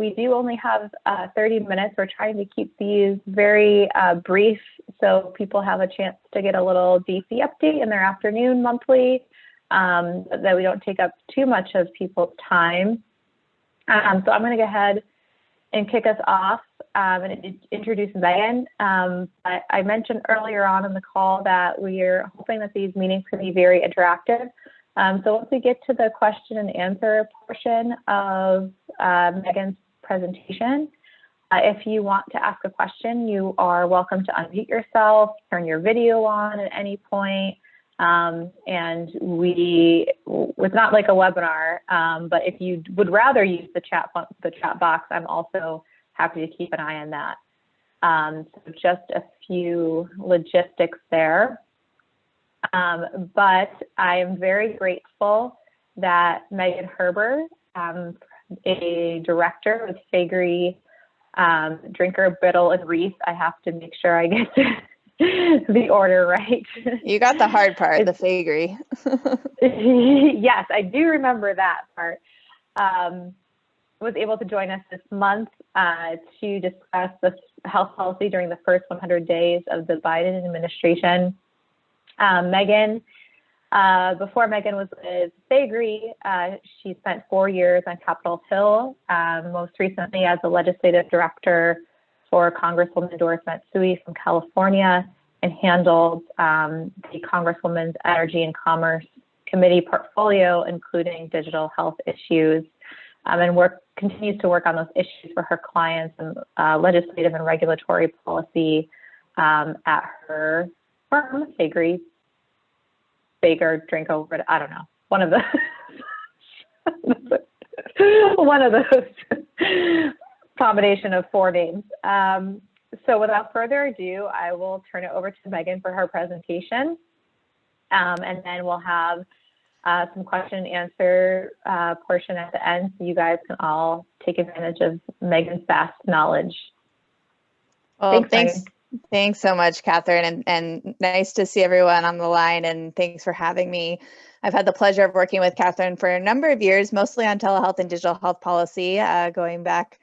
we do only have 30 minutes. We're trying to keep these very brief so people have a chance to get a little DC update in their afternoon monthly, but that we don't take up too much of people's time. So I'm going to go ahead and kick us off and introduce Megan. I mentioned earlier on in the call that we're hoping that these meetings can be very interactive. So once we get to the question and answer portion of Megan's presentation, if you want to ask a question, you are welcome to unmute yourself, turn your video on at any point. And it's not like a webinar, but if you would rather use the chat box, I'm also happy to keep an eye on that. So just a few logistics there. But I am very grateful that Megan Herber, a director with Faegre, Drinker, Biddle, and Reath, I have to make sure I get the order right. You got the hard part, the Faegre. Yes, I do remember that part. Was able to join us this month to discuss the health policy during the first 100 days of the Biden administration. Megan, before Megan was with Faegre, she spent 4 years on Capitol Hill, most recently as a legislative director for Congresswoman Doris Matsui from California, and handled the Congresswoman's Energy and Commerce Committee portfolio, including digital health issues, and continues to work on those issues for her clients and legislative and regulatory policy at her firm, Faegre, Drink Over, I don't know, one of those combination of 4 names. So without further ado, I will turn it over to Megan for her presentation, and then we'll have some question and answer portion at the end, so you guys can all take advantage of Megan's vast knowledge. Well, thanks so much, Catherine, and nice to see everyone on the line, and thanks for having me. I've had the pleasure of working with Catherine for a number of years, mostly on telehealth and digital health policy, going back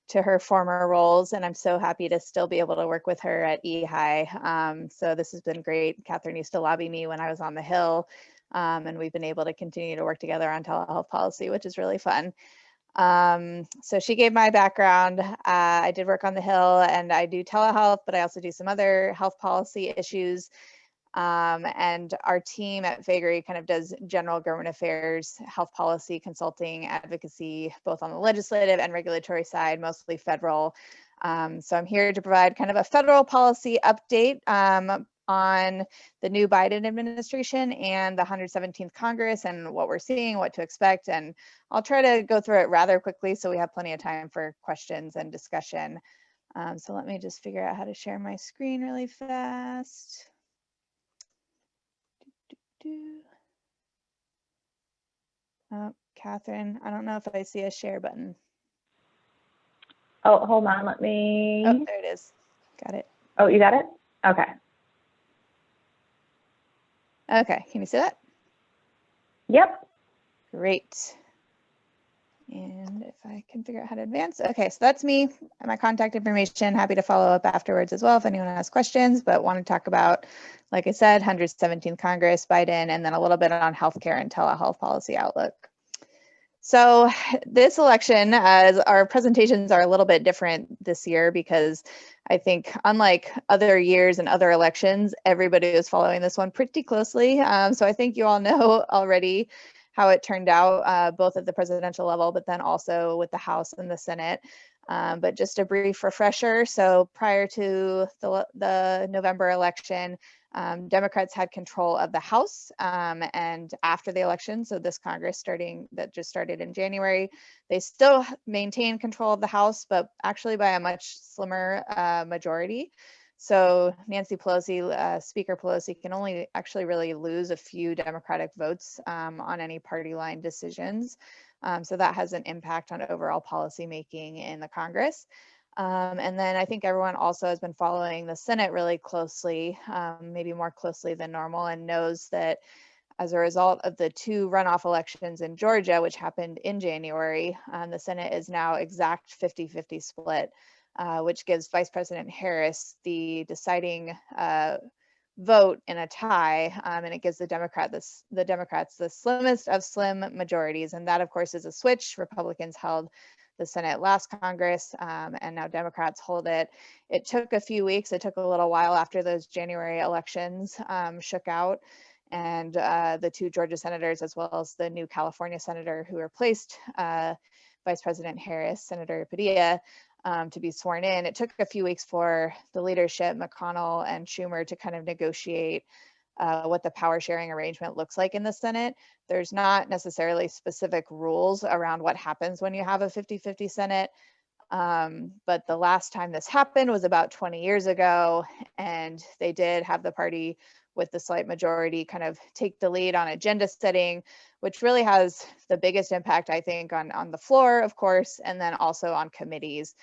to her former roles, and I'm so happy to still be able to work with her at eHI. So this has been great. Catherine used to lobby me when I was on the Hill, and we've been able to continue to work together on telehealth policy, which is really fun. So she gave my background. I did work on the Hill, and I do telehealth, but I also do some other health policy issues. And our team at Faegre kind of does general government affairs, health policy, consulting, advocacy, both on the legislative and regulatory side, mostly federal. So I'm here to provide kind of a federal policy update on the new Biden administration and the 117th Congress and what we're seeing, what to expect. And I'll try to go through it rather quickly so we have plenty of time for questions and discussion. So let me just figure out how to share my screen really fast. Oh, Catherine, I don't know if I see a share button. Oh, hold on, let me. Oh, there it is. Got it. Oh, you got it? Okay. Okay, can you see that? Yep. Great. And if I can figure out how to advance. Okay, so that's me and my contact information. Happy to follow up afterwards as well if anyone has questions, but want to talk about, like I said, 117th Congress, Biden, and then a little bit on healthcare and telehealth policy outlook. So this election, as our presentations are a little bit different this year because I think unlike other years and other elections, everybody is following this one pretty closely. So I think you all know already how it turned out, both at the presidential level, but then also with the House and the Senate. But just a brief refresher. So prior to the November election, Democrats had control of the House, and after the election, so this Congress that just started in January, they still maintain control of the House, but actually by a much slimmer majority. So Nancy Pelosi, Speaker Pelosi, can only actually really lose a few Democratic votes on any party line decisions. So that has an impact on overall policy making in the Congress. And then I think everyone also has been following the Senate really closely, maybe more closely than normal, and knows that as a result of the 2 runoff elections in Georgia, which happened in January, the Senate is now exact 50-50 split, which gives Vice President Harris the deciding vote in a tie, and it gives the Democrats the slimmest of slim majorities. And that, of course, is a switch. Republicans held the Senate last Congress, and now Democrats hold it. It took a few weeks. It took a little while after those January elections shook out, and the 2 Georgia senators, as well as the new California senator who replaced Vice President Harris, Senator Padilla, to be sworn in. It took a few weeks for the leadership, McConnell and Schumer, to kind of negotiate what the power sharing arrangement looks like in the Senate. There's not necessarily specific rules around what happens when you have a 50-50 Senate. But the last time this happened was about 20 years ago, and they did have the party with the slight majority kind of take the lead on agenda setting, which really has the biggest impact, I think, on the floor, of course, and then also on committees.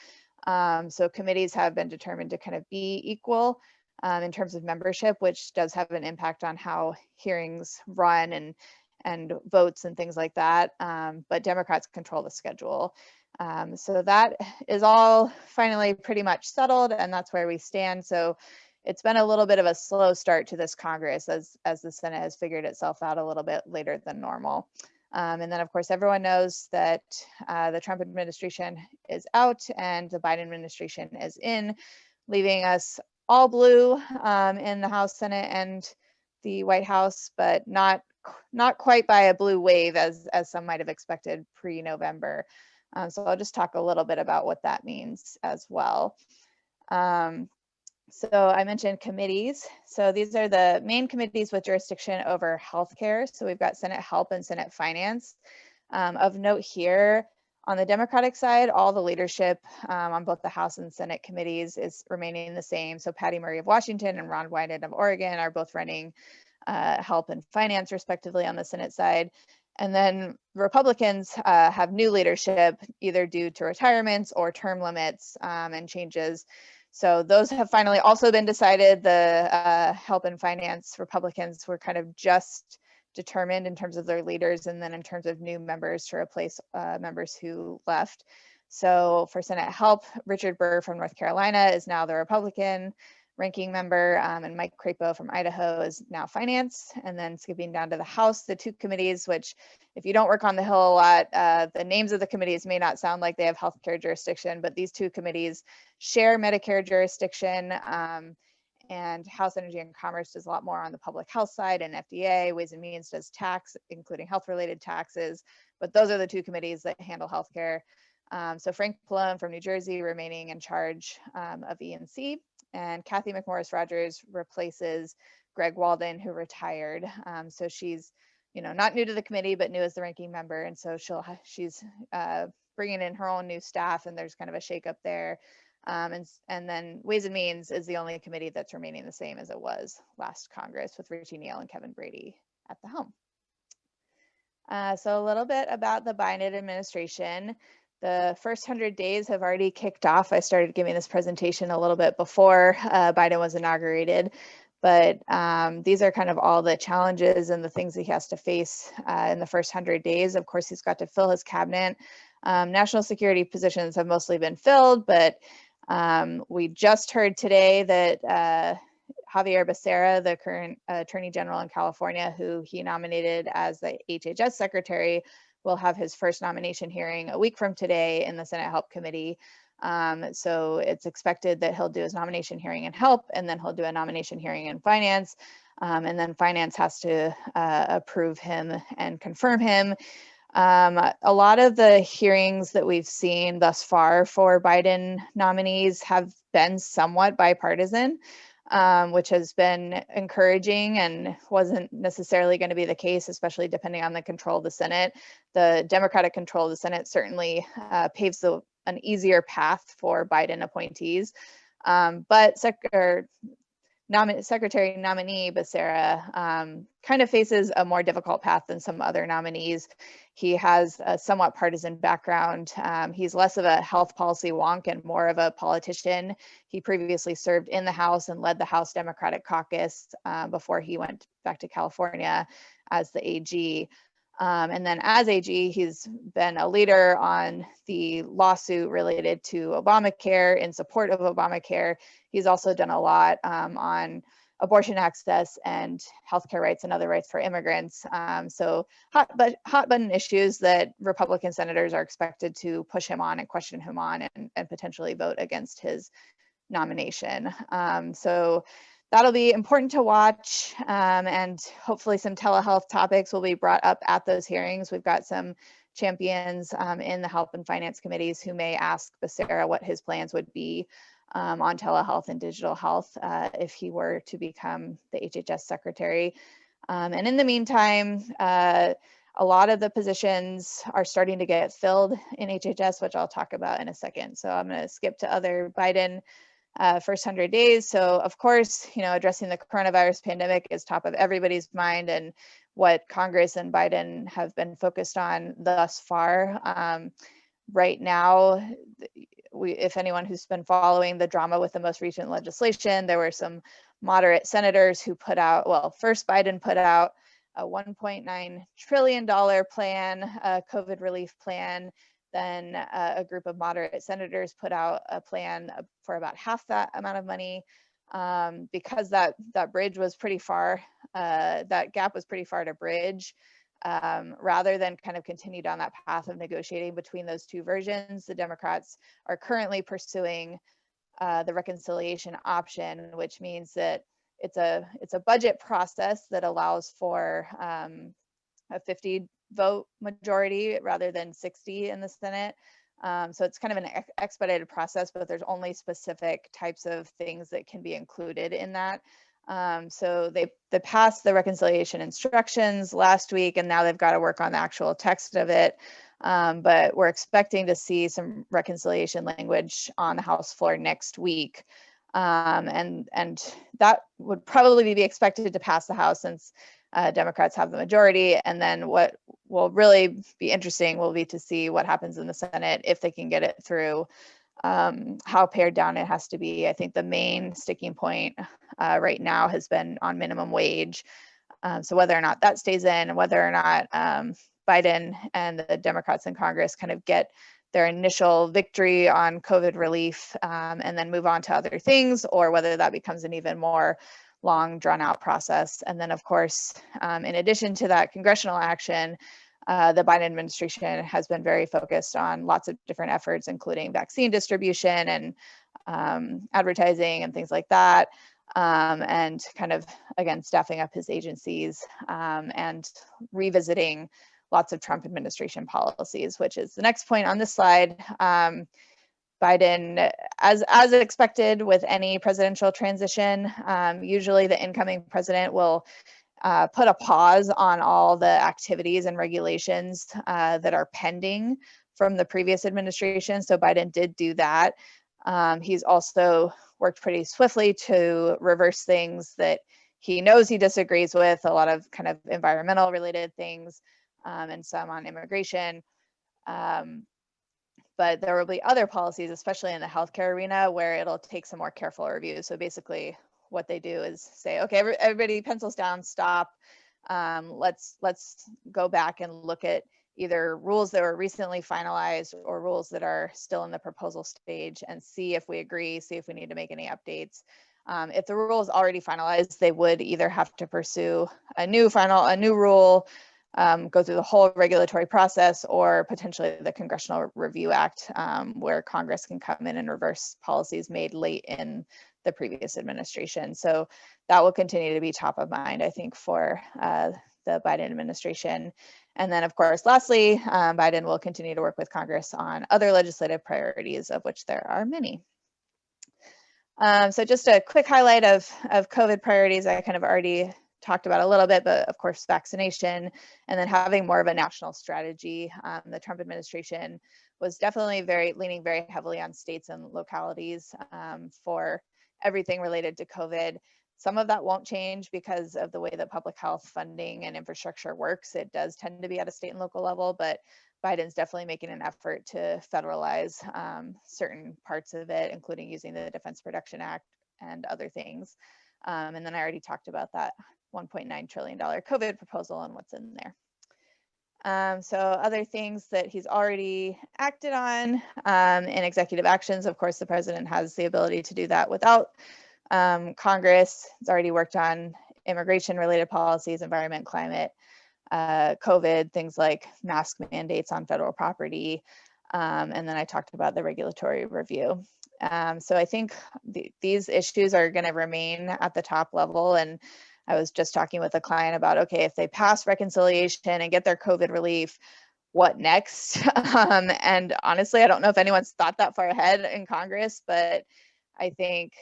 So committees have been determined to kind of be equal in terms of membership, which does have an impact on how hearings run and votes and things like that. But Democrats control the schedule. So that is all finally pretty much settled, and that's where we stand. So it's been a little bit of a slow start to this Congress as the Senate has figured itself out a little bit later than normal. And then, of course, everyone knows that the Trump administration is out and the Biden administration is in, leaving us all blue in the House, Senate, and the White House, but not quite by a blue wave as some might have expected pre-November. So I'll just talk a little bit about what that means as well. So I mentioned committees. So these are the main committees with jurisdiction over healthcare. So we've got Senate Help and Senate Finance. Of note here, on the Democratic side, all the leadership on both the House and Senate committees is remaining the same. So Patty Murray of Washington and Ron Wyden of Oregon are both running Help and Finance respectively on the Senate side. And then Republicans have new leadership, either due to retirements or term limits and changes. So those have finally also been decided. The Help and Finance Republicans were kind of just determined in terms of their leaders and then in terms of new members to replace members who left. So for Senate Help, Richard Burr from North Carolina is now the Republican ranking member, and Mike Crapo from Idaho is now Finance. And then skipping down to the House, the 2 committees, which if you don't work on the Hill a lot, the names of the committees may not sound like they have healthcare jurisdiction, but these 2 committees share Medicare jurisdiction, and House Energy and Commerce does a lot more on the public health side, and FDA, Ways and Means does tax, including health-related taxes, but those are the 2 committees that handle healthcare. So Frank Pallone from New Jersey remaining in charge of E&C, and Kathy McMorris Rogers replaces Greg Walden, who retired. So she's, not new to the committee, but new as the ranking member, and so she's bringing in her own new staff, and there's kind of a shakeup there. And then Ways and Means is the only committee that's remaining the same as it was last Congress, with Richie Neal and Kevin Brady at the helm. So a little bit about the Biden administration. The first 100 days have already kicked off. I started giving this presentation a little bit before Biden was inaugurated, but these are kind of all the challenges and the things that he has to face in the first 100 days. Of course, he's got to fill his cabinet. National security positions have mostly been filled, but we just heard today that Javier Becerra, the current Attorney General in California, who he nominated as the HHS Secretary, will have his first nomination hearing a week from today in the Senate Help Committee. So it's expected that he'll do his nomination hearing in Help, and then he'll do a nomination hearing in Finance, and then Finance has to approve him and confirm him. A lot of the hearings that we've seen thus far for Biden nominees have been somewhat bipartisan, which has been encouraging and wasn't necessarily going to be the case, especially depending on the control of the Senate. The Democratic control of the Senate certainly paves an easier path for Biden appointees. But Secretary nominee Becerra kind of faces a more difficult path than some other nominees. He has a somewhat partisan background. He's less of a health policy wonk and more of a politician. He previously served in the House and led the House Democratic Caucus before he went back to California as the AG. And then as AG, he's been a leader on the lawsuit related to Obamacare, in support of Obamacare. He's also done a lot on abortion access and healthcare rights and other rights for immigrants. So hot button issues that Republican senators are expected to push him on and question him on and potentially vote against his nomination. So that'll be important to watch, and hopefully some telehealth topics will be brought up at those hearings. We've got some champions in the Health and Finance committees who may ask Becerra what his plans would be on telehealth and digital health if he were to become the HHS secretary. And in the meantime, a lot of the positions are starting to get filled in HHS, which I'll talk about in a second. So I'm going to skip to other Biden first 100 days. So of course, addressing the coronavirus pandemic is top of everybody's mind and what Congress and Biden have been focused on thus far. Right now, if anyone who's been following the drama with the most recent legislation, there were some moderate senators who put out, well, first Biden put out a $1.9 trillion plan, a COVID relief plan. Then a group of moderate senators put out a plan for about half that amount of money. Because that bridge was pretty far, that gap was pretty far to bridge. Rather than kind of continue down that path of negotiating between those two versions, the Democrats are currently pursuing the reconciliation option, which means that it's a budget process that allows for a 50 vote majority rather than 60 in the Senate. So it's kind of an expedited process, but there's only specific types of things that can be included in that. So they passed the reconciliation instructions last week, and now they've got to work on the actual text of it. But we're expecting to see some reconciliation language on the House floor next week. And that would probably be expected to pass the House since Democrats have the majority. And then what will really be interesting will be to see what happens in the Senate if they can get it through, how pared down it has to be. I think the main sticking point right now has been on minimum wage. So whether or not that stays in, and whether or not Biden and the Democrats in Congress kind of get their initial victory on COVID relief and then move on to other things, or whether that becomes an even more long drawn out process. And then of course, in addition to that congressional action, the Biden administration has been very focused on lots of different efforts, including vaccine distribution and advertising and things like that. And kind of, again, staffing up his agencies and revisiting lots of Trump administration policies, which is the next point on this slide. Biden, as expected with any presidential transition, usually the incoming president will put a pause on all the activities and regulations that are pending from the previous administration. So Biden did do that. He's also worked pretty swiftly to reverse things that he knows he disagrees with, a lot of kind of environmental related things and some on immigration. But there will be other policies, especially in the healthcare arena, where it'll take some more careful review. So basically what they do is say, okay, everybody pencils down, stop. Let's go back and look at either rules that were recently finalized or rules that are still in the proposal stage and see if we agree, see if we need to make any updates. If the rule is already finalized, they would either have to pursue a new rule, go through the whole regulatory process, or potentially the Congressional Review Act, where Congress can come in and reverse policies made late in the previous administration. So that will continue to be top of mind, I think, for the Biden administration. And then, of course, lastly, Biden will continue to work with Congress on other legislative priorities, of which there are many. So just a quick highlight of COVID priorities. I kind of already talked about a little bit, but of course, vaccination, and then having more of a national strategy. The Trump administration was definitely leaning very heavily on states and localities for everything related to COVID. Some of that won't change because of the way that public health funding and infrastructure works. It does tend to be at a state and local level, but Biden's definitely making an effort to federalize certain parts of it, including using the Defense Production Act and other things. And then I already talked about that $1.9 trillion COVID proposal and what's in there. So other things that he's already acted on in executive actions, of course, the president has the ability to do that without Congress. He's already worked on immigration-related policies, environment, climate, COVID, things like mask mandates on federal property. And then I talked about the regulatory review. So I think these issues are going to remain at the top level. And I was just talking with a client about, okay, if they pass reconciliation and get their COVID relief, what next? And honestly, I don't know if anyone's thought that far ahead in Congress, but I think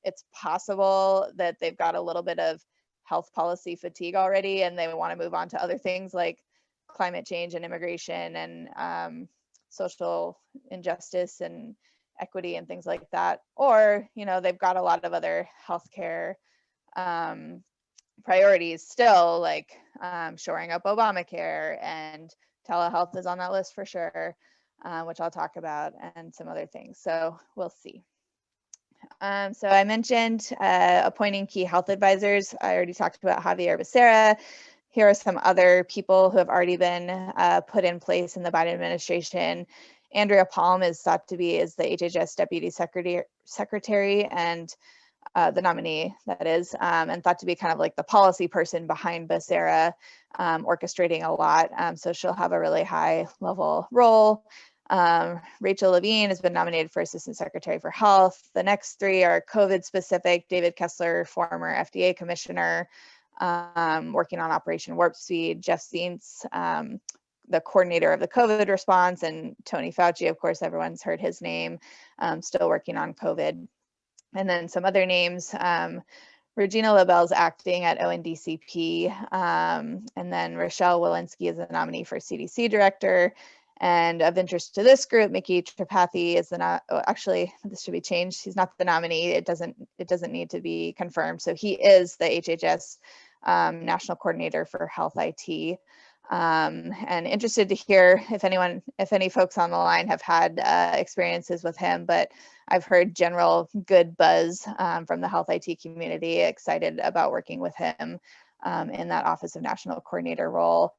it's possible that they've got a little bit of health policy fatigue already, and they want to move on to other things like climate change and immigration and social injustice and equity and things like that. Or, you know, they've got a lot of other healthcare priorities still, like shoring up Obamacare, and telehealth is on that list for sure, which I'll talk about, and some other things. So we'll see. So I mentioned appointing key health advisors. I already talked about Javier Becerra. Here are some other people who have already been put in place in the Biden administration. Andrea Palm is thought to be the HHS Deputy Secretary and the nominee, that is, and thought to be kind of like the policy person behind Becerra, orchestrating a lot. So she'll have a really high level role. Rachel Levine has been nominated for Assistant Secretary for Health. The next three are COVID specific. David Kessler, former FDA commissioner, working on Operation Warp Speed. Jeff Zients, the coordinator of the COVID response, and Tony Fauci, of course, everyone's heard his name, still working on COVID. And then some other names, Regina LaBelle's acting at ONDCP, and then Rochelle Walensky is the nominee for CDC director. And of interest to this group, Mickey Tripathi is actually, this should be changed. He's not the nominee. It doesn't need to be confirmed. So he is the HHS National Coordinator for Health IT. And interested to hear if any folks on the line have had experiences with him, but I've heard general good buzz from the health IT community, excited about working with him in that Office of National Coordinator role.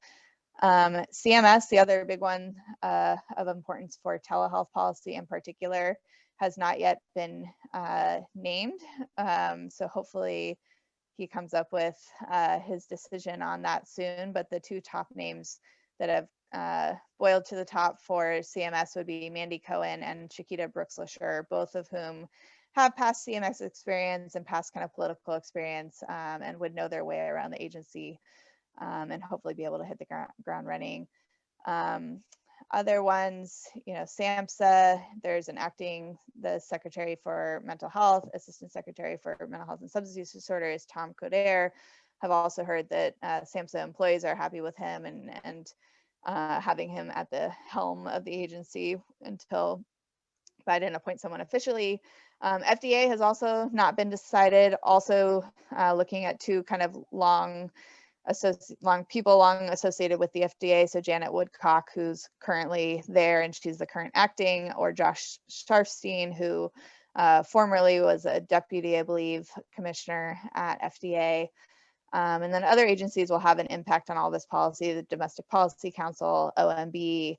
CMS, the other big one of importance for telehealth policy in particular, has not yet been named. So hopefully he comes up with his decision on that soon. But the two top names that have boiled to the top for CMS would be Mandy Cohen and Chiquita Brooks-LaSure, both of whom have past CMS experience and past kind of political experience, and would know their way around the agency, and hopefully be able to hit the ground running. Other ones, you know, SAMHSA, there's the Secretary for Mental Health, Assistant Secretary for Mental Health and Substance Use Disorders, Tom Coderre. Have also heard that SAMHSA employees are happy with him and having him at the helm of the agency until Biden appoints someone officially. FDA has also not been decided, also looking at two kind of long associated with the FDA. So Janet Woodcock, who's currently there and she's the current acting, or Josh Sharfstein, who formerly was a deputy, I believe, commissioner at FDA. And then other agencies will have an impact on all this policy, the Domestic Policy Council, OMB,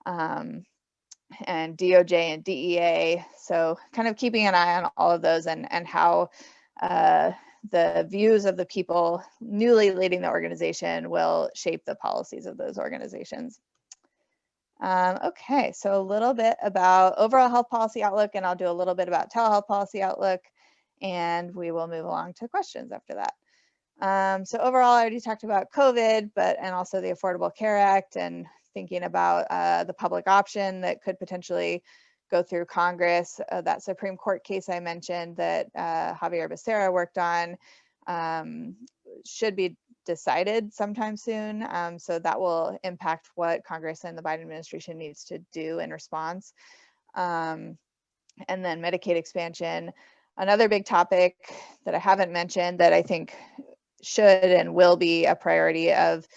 and DOJ and DEA. So kind of keeping an eye on all of those and how the views of the people newly leading the organization will shape the policies of those organizations. Okay, so a little bit about overall health policy outlook, and I'll do a little bit about telehealth policy outlook, and we will move along to questions after that. So overall, I already talked about COVID, and also the Affordable Care Act, and thinking about the public option that could potentially go through Congress. That Supreme Court case I mentioned that Javier Becerra worked on should be decided sometime soon. So that will impact what Congress and the Biden administration needs to do in response. And then Medicaid expansion. Another big topic that I haven't mentioned that I think should and will be a priority of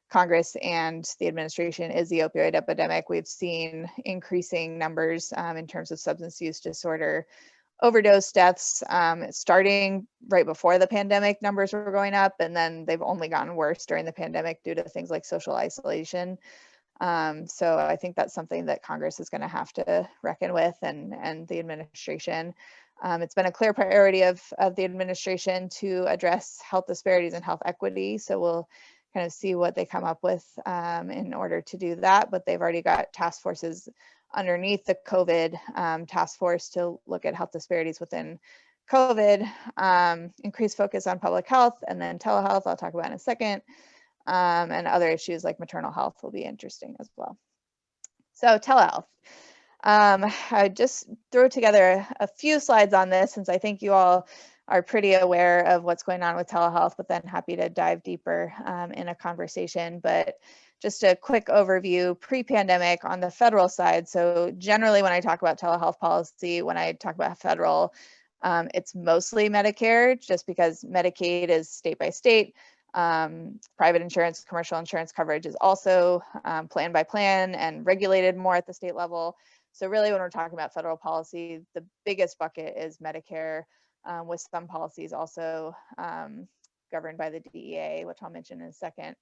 Congress and the administration is the opioid epidemic. We've seen increasing numbers in terms of substance use disorder overdose deaths, starting right before the pandemic. Numbers were going up, and then they've only gotten worse during the pandemic due to things like social isolation. So I think that's something that Congress is going to have to reckon with, and the administration. It's been a clear priority of the administration to address health disparities and health equity. So we'll kind of see what they come up with in order to do that. But they've already got task forces underneath the COVID task force to look at health disparities within COVID, increased focus on public health, and then telehealth, I'll talk about in a second. And other issues like maternal health will be interesting as well. So telehealth. I just threw together a few slides on this since I think you all are pretty aware of what's going on with telehealth, but then happy to dive deeper in a conversation. But just a quick overview, pre-pandemic on the federal side. So generally when I talk about telehealth policy, when I talk about federal, it's mostly Medicare, just because Medicaid is state by state. Private insurance, commercial insurance coverage is also plan by plan and regulated more at the state level. So really when we're talking about federal policy, the biggest bucket is Medicare, with some policies also governed by the DEA, which I'll mention in a second.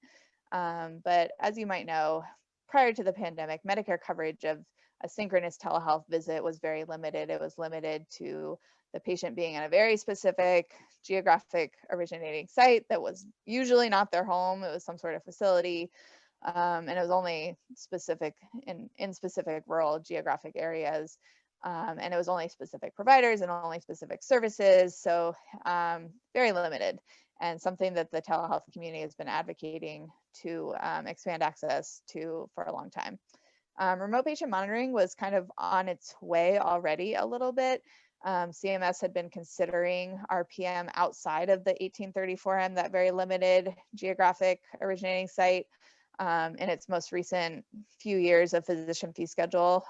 But as you might know, prior to the pandemic, Medicare coverage of a synchronous telehealth visit was very limited. It was limited to the patient being in a very specific geographic originating site that was usually not their home. It was some sort of facility, and it was only specific in specific rural geographic areas, and it was only specific providers and only specific services, so very limited, and something that the telehealth community has been advocating to expand access to for a long time. Remote patient monitoring was kind of on its way already a little bit. CMS had been considering RPM outside of the 1834M, that very limited geographic originating site, in its most recent few years of physician fee schedule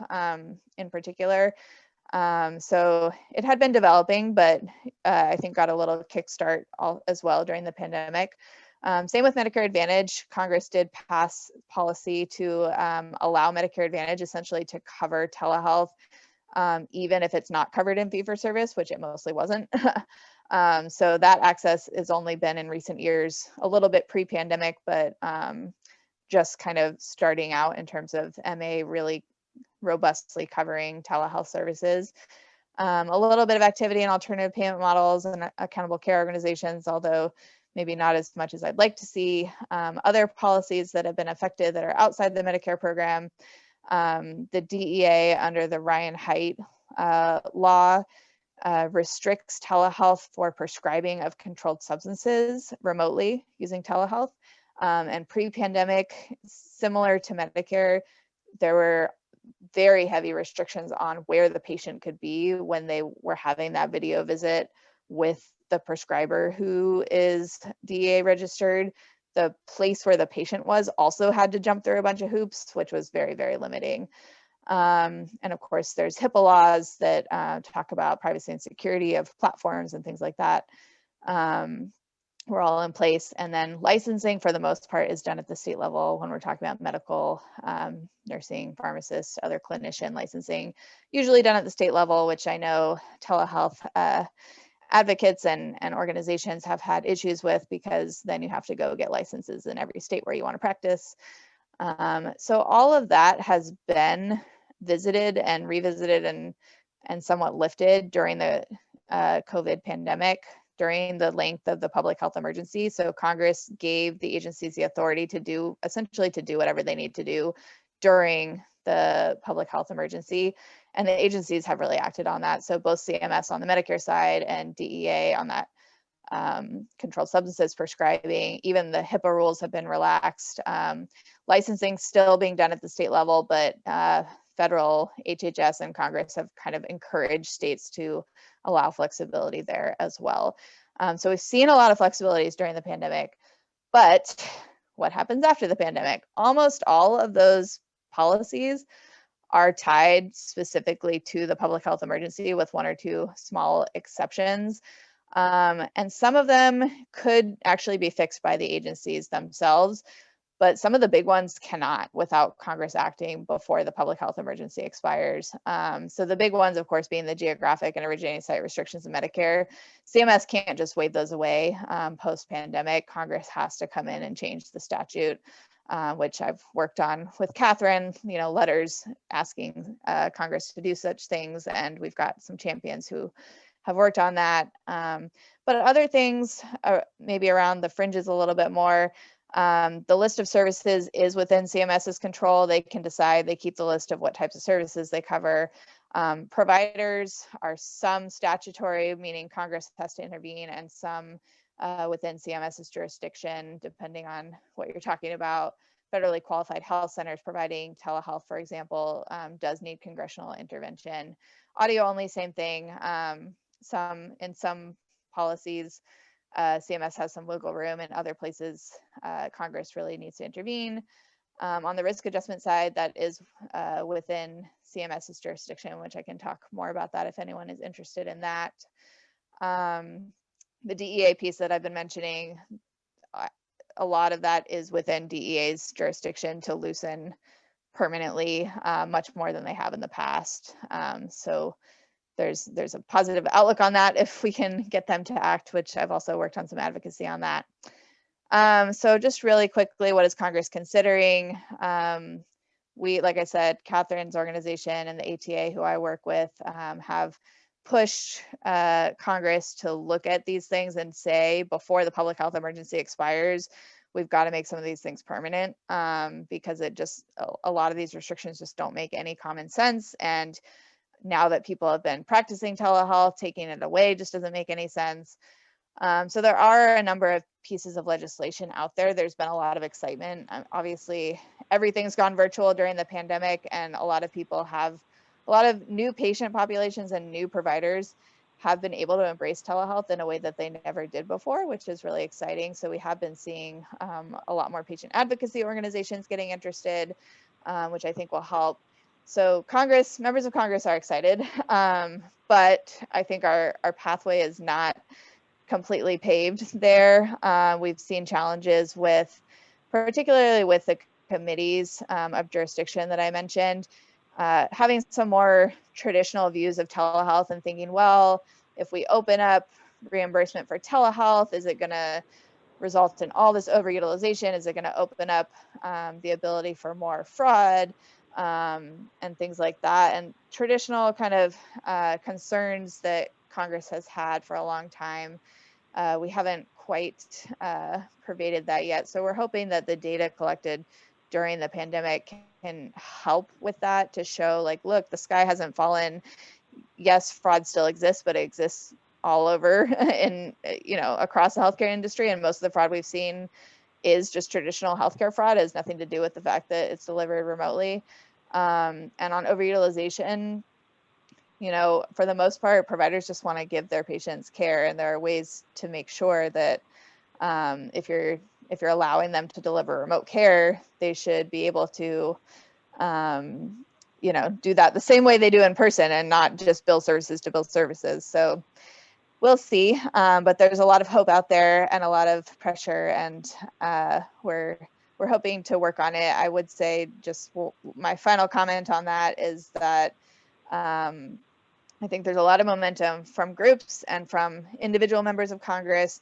in particular. So it had been developing, but I think got a little kickstart as well during the pandemic. Same with Medicare Advantage. Congress did pass policy to allow Medicare Advantage essentially to cover telehealth, even if it's not covered in fee-for-service, which it mostly wasn't. So that access has only been in recent years, a little bit pre-pandemic, but just kind of starting out in terms of MA really robustly covering telehealth services. A little bit of activity in alternative payment models and accountable care organizations, although maybe not as much as I'd like to see. Other policies that have been affected that are outside the Medicare program, the DEA under the Ryan Haidt law restricts telehealth for prescribing of controlled substances remotely using telehealth. And pre-pandemic, similar to Medicare, there were very heavy restrictions on where the patient could be when they were having that video visit with the prescriber who is DEA registered. The place where the patient was also had to jump through a bunch of hoops, which was very, very limiting. And of course, there's HIPAA laws that talk about privacy and security of platforms and things like that. We're all in place. And then licensing, for the most part, is done at the state level when we're talking about medical, nursing, pharmacists, other clinician licensing, usually done at the state level, which I know telehealth advocates and organizations have had issues with, because then you have to go get licenses in every state where you want to practice. So all of that has been visited and revisited and somewhat lifted during the COVID pandemic, during the length of the public health emergency. So Congress gave the agencies the authority to do, essentially to do whatever they need to do during the public health emergency. And the agencies have really acted on that. So both CMS on the Medicare side and DEA on that controlled substances prescribing, even the HIPAA rules have been relaxed. Licensing still being done at the state level, but federal HHS and Congress have kind of encouraged states to allow flexibility there as well. So we've seen a lot of flexibilities during the pandemic, but what happens after the pandemic? Almost all of those policies are tied specifically to the public health emergency, with one or two small exceptions. And some of them could actually be fixed by the agencies themselves, but some of the big ones cannot without Congress acting before the public health emergency expires. So the big ones, of course, being the geographic and originating site restrictions in Medicare. CMS can't just wave those away. Post-pandemic, Congress has to come in and change the statute, which I've worked on with Catherine, letters asking Congress to do such things. And we've got some champions who have worked on that. But other things are maybe around the fringes a little bit more. The list of services is within CMS's control. They can decide, they keep the list of what types of services they cover. Providers are some statutory, meaning Congress has to intervene, and some within CMS's jurisdiction, depending on what you're talking about. Federally qualified health centers providing telehealth, for example, does need congressional intervention. Audio only, same thing. In some policies, CMS has some wiggle room. In other places, Congress really needs to intervene. On the risk adjustment side, that is within CMS's jurisdiction, which I can talk more about that if anyone is interested in that. The DEA piece that I've been mentioning, a lot of that is within DEA's jurisdiction to loosen permanently, much more than they have in the past. So there's a positive outlook on that if we can get them to act, which I've also worked on some advocacy on that. So just really quickly, what is Congress considering? Like I said, Catherine's organization and the ATA, who I work with, have pushed Congress to look at these things and say, before the public health emergency expires, we've got to make some of these things permanent, because a lot of these restrictions just don't make any common sense. And now that people have been practicing telehealth, taking it away just doesn't make any sense. So there are a number of pieces of legislation out there. There's been a lot of excitement. Obviously, everything's gone virtual during the pandemic, and a lot of new patient populations and new providers have been able to embrace telehealth in a way that they never did before, which is really exciting. So we have been seeing a lot more patient advocacy organizations getting interested, which I think will help. So members of Congress are excited, but I think our pathway is not completely paved there. We've seen challenges particularly with the committees of jurisdiction that I mentioned, having some more traditional views of telehealth and thinking, well, if we open up reimbursement for telehealth, is it going to result in all this overutilization? Is it going to open up the ability for more fraud? And things like that, and traditional kind of concerns that Congress has had for a long time. We haven't quite pervaded that yet. So we're hoping that the data collected during the pandemic can help with that, to show, like, look, the sky hasn't fallen. Yes, fraud still exists, but it exists all over in, across the healthcare industry. And most of the fraud we've seen is just traditional healthcare fraud. It has nothing to do with the fact that it's delivered remotely. And on overutilization, for the most part, providers just want to give their patients care, and there are ways to make sure that if you're allowing them to deliver remote care, they should be able to do that the same way they do in person, and not just bill services to bill services. So we'll see, but there's a lot of hope out there and a lot of pressure, and we're hoping to work on it. I would say my final comment on that is that I think there's a lot of momentum from groups and from individual members of Congress,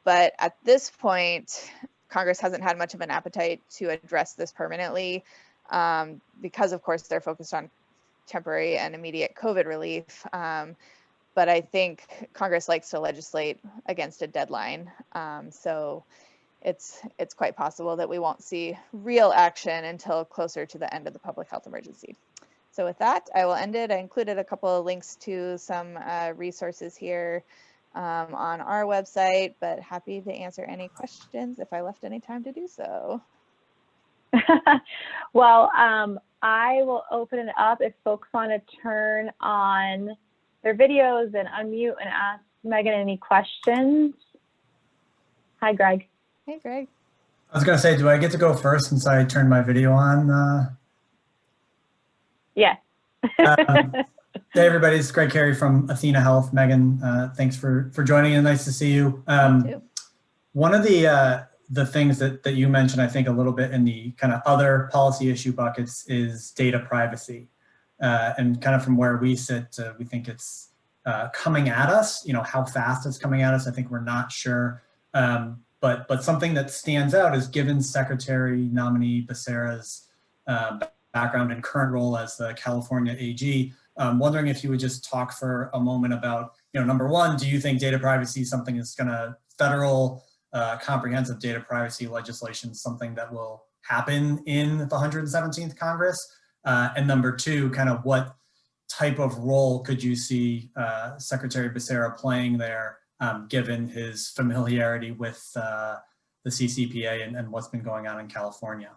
but at this point, Congress hasn't had much of an appetite to address this permanently, because of course they're focused on temporary and immediate COVID relief. But I think Congress likes to legislate against a deadline. So it's quite possible that we won't see real action until closer to the end of the public health emergency. So with that, I will end it. I included a couple of links to some resources here on our website, but happy to answer any questions if I left any time to do so. Well, I will open it up if folks want to turn on their videos and unmute and ask Megan any questions. Hi, Greg. Hey, Greg. I was going to say, do I get to go first since I turned my video on? Yes. Hey everybody, it's Greg Carey from Athena Health. Megan, thanks for joining and nice to see you. One of the things that you mentioned, I think a little bit in the kind of other policy issue buckets is data privacy. And kind of from where we sit, we think it's coming at us, how fast it's coming at us. I think we're not sure. But something that stands out is given Secretary nominee Becerra's background and current role as the California AG, wondering if you would just talk for a moment about, number one, do you think data privacy is something that's federal comprehensive data privacy legislation, something that will happen in the 117th Congress? And number two, kind of what type of role could you see Secretary Becerra playing there, given his familiarity with the CCPA and what's been going on in California?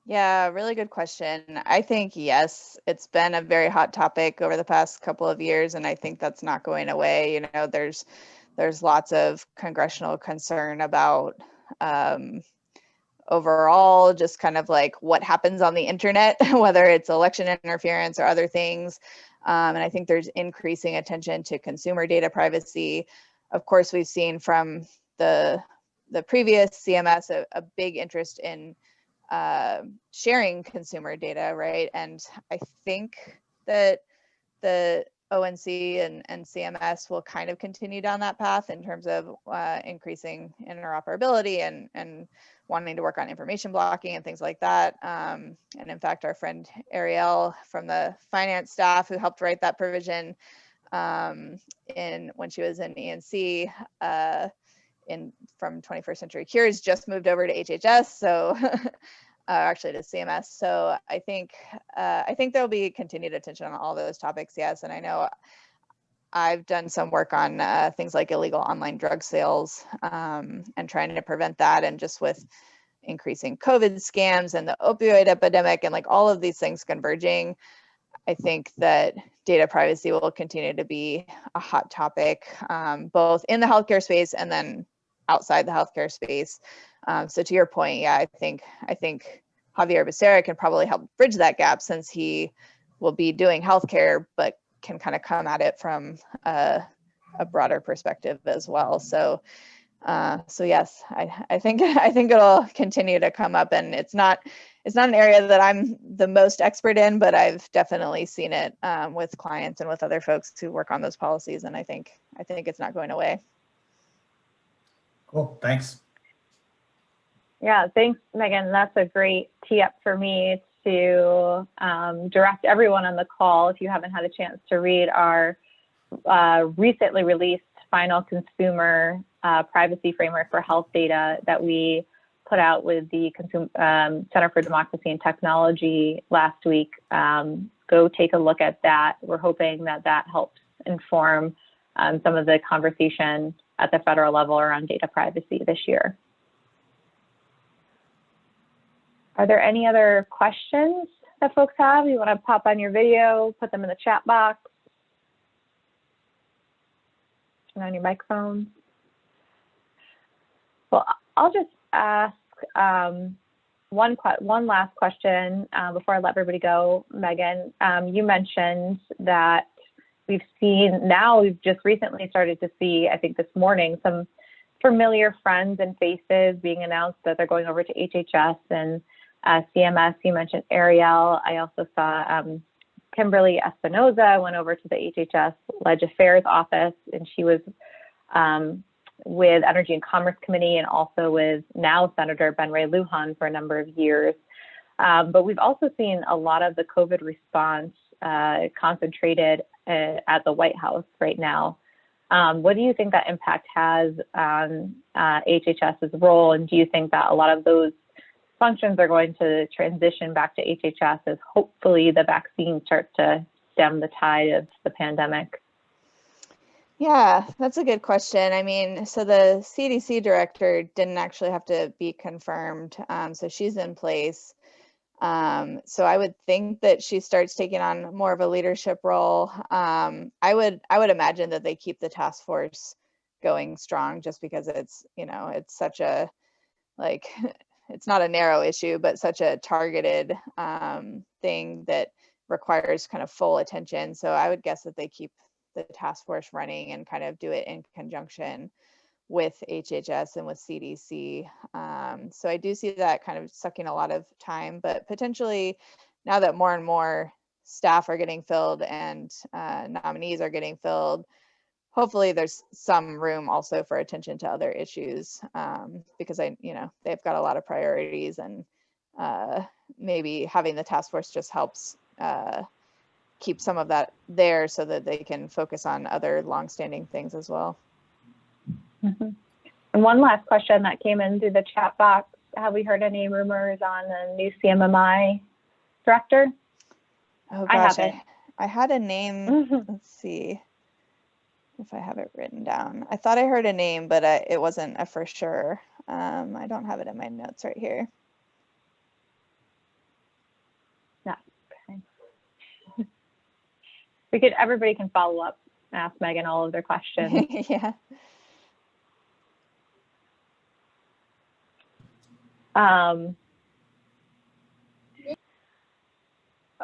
Yeah, really good question. I think, yes, it's been a very hot topic over the past couple of years, and I think that's not going away. There's lots of congressional concern about overall just kind of like what happens on the internet, whether it's election interference or other things. And I think there's increasing attention to consumer data privacy. Of course, we've seen from the previous CMS a big interest in sharing consumer data, right? And I think that the ONC and CMS will kind of continue down that path in terms of increasing interoperability and wanting to work on information blocking and things like that. And in fact, our friend Ariel from the finance staff who helped write that provision when she was in ENC from 21st Century Cures just moved over to HHS, so actually to CMS. So I think there'll be continued attention on all those topics, yes. And I know I've done some work on things like illegal online drug sales and trying to prevent that, and just with increasing COVID scams and the opioid epidemic and like all of these things converging, I think that data privacy will continue to be a hot topic, both in the healthcare space and then outside the healthcare space. So to your point, yeah, I think Javier Becerra can probably help bridge that gap, since he will be doing healthcare, but can kind of come at it from a broader perspective as well. So yes, I think it'll continue to come up, and it's not an area that I'm the most expert in, but I've definitely seen it with clients and with other folks who work on those policies, and I think it's not going away. Cool, thanks. Yeah, thanks, Megan. That's a great tee up for me to direct everyone on the call, if you haven't had a chance to read our recently released final consumer privacy framework for health data that we put out with the Center for Democracy and Technology last week. Go take a look at that. We're hoping that helps inform some of the conversation at the federal level around data privacy this year. Are there any other questions that folks have? You want to pop on your video, put them in the chat box, turn on your microphone. Well, I'll just ask one last question before I let everybody go. Megan, you mentioned that we've just recently started to see, I think this morning, some familiar friends and faces being announced that they're going over to HHS and CMS. You mentioned Ariel. I also saw Kimberly Espinoza went over to the HHS Leg Affairs office, and she was with Energy and Commerce Committee and also with now Senator Ben Ray Lujan for a number of years. But we've also seen a lot of the COVID response concentrated at the White House right now. What do you think that impact has on HHS's role? And do you think that a lot of those functions are going to transition back to HHS as hopefully the vaccine starts to stem the tide of the pandemic? Yeah, that's a good question. I mean, so the CDC director didn't actually have to be confirmed, so she's in place. So I would think that she starts taking on more of a leadership role. I would imagine that they keep the task force going strong, just because it's such a, it's not a narrow issue, but such a targeted thing that requires kind of full attention. So I would guess that they keep the task force running and kind of do it in conjunction with HHS and with CDC. So I do see that kind of sucking a lot of time, but potentially now that more and more staff are getting filled and nominees are getting filled, hopefully there's some room also for attention to other issues, because they've got a lot of priorities, and maybe having the task force just helps keep some of that there so that they can focus on other longstanding things as well. Mm-hmm. And one last question that came in through the chat box. Have we heard any rumors on a new CMMI director? Oh gosh, I had a name. Mm-hmm. Let's see if I have it written down. I thought I heard a name, but it wasn't a for sure. I don't have it in my notes right here. Yeah. Okay. Everybody can follow up and ask Megan all of their questions. Yeah.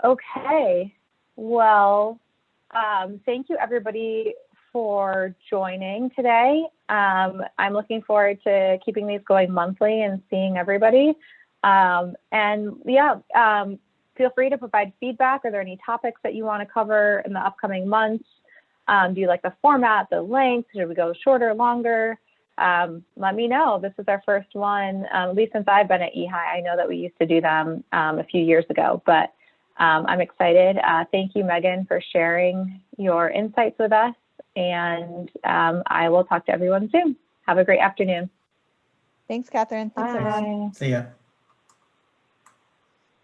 Okay. Well, thank you everybody for joining today. I'm looking forward to keeping these going monthly and seeing everybody. And yeah, feel free to provide feedback. Are there any topics that you want to cover in the upcoming months? Do you like the format, the length? Should we go shorter, longer? Let me know. This is our first one, at least since I've been at eHI. I know that we used to do them a few years ago, but I'm excited. Thank you, Megan, for sharing your insights with us. And I will talk to everyone soon. Have a great afternoon. Thanks, Catherine. Thanks, everyone. See ya.